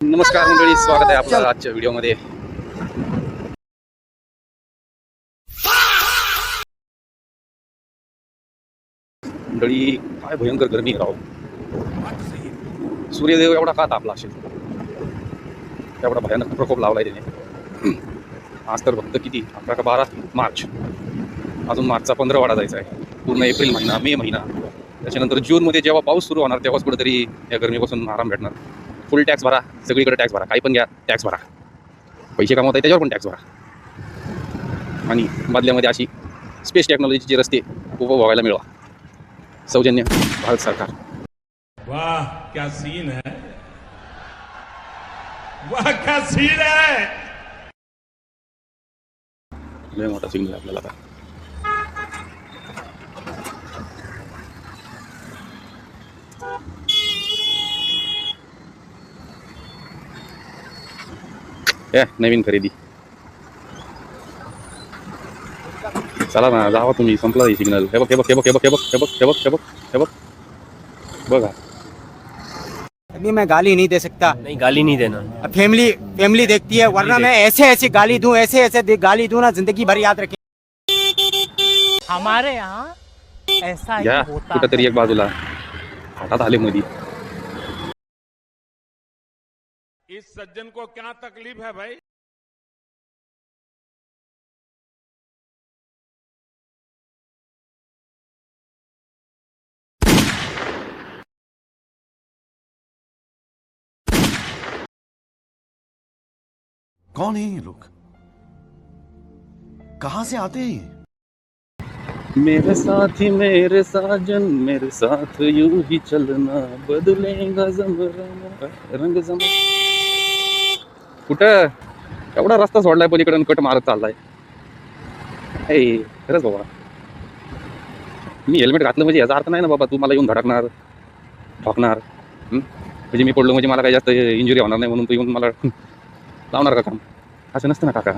नमस्कार मंडळी, स्वागत आहे आपलं आजच्या व्हिडिओमध्ये. मंडळी, काय भयंकर गरमी राव. सूर्यदेव एवढा का तापला असेल, एवढा भयानक प्रकोप लावलाय त्याने. आज तर फक्त किती 11 का 12 मार्च, अजून मार्चचा 15 वाडा जायचा आहे. पूर्ण एप्रिल महिना, मे महिना, त्याच्यानंतर जूनमध्ये जेव्हा पाऊस सुरू होणार तेव्हाच कुठेतरी या गरमीपासून आराम भेटणार. फुल टॅक्स भरा, सगळीकडे टॅक्स भरा, काही पण घ्या टॅक्स भरा. पैसे कमवत आहे त्याच्यावर पण टॅक्स भरा. आणि बदल्यामध्ये अशी स्पेस टेक्नॉलॉजीचे रस्ते उपभोगायला मिळवा. सौजन्य भारत सरकार. वाह क्या सीन है, वाह क्या सीन है. लय मोठा सिग्नल आपल्याला आता. नवीन खरेदी. चला ना, जावा तुम्ही, संपला सिग्नल. हे बघ हे बघ हे बघ हे बघ हे बघ हे बघ हे बघ हे बघ हे बघ बघा. अभी मैं गाली नहीं दे सकता. नहीं, गाली नहीं देना. अब फैमिली देखती है, वरना मैं ऐसे गाली दूं, ऐसे गाली दूं ना, जिंदगी भर याद रखे. हमारे यहाँ ऐसा ही या होता कुठेतरी एक बाजूला हातात आले मध्ये. इस सज्जन को क्या तकलीफ है भाई. कौन है ये लोग, कहां से आते हैं ये? मेरे साथी मेरे साजन, मेरे साथ यूं ही चलना, बदलेगा जमना रंग जम. कुठं एवढा रस्ता सोडलाय पलीकडून, कट मारत चाललाय. खरंच बाबा, मी हेल्मेट घातलं म्हणजे याचा अर्थ नाही ना बाबा तू मला येऊन धडकणार, ठोकणार. म्हणजे मी पडलो म्हणजे मला काही जास्त इंजुरी होणार नाही म्हणून तू येऊन मला लावणार का काम. असं नसतं ना काका.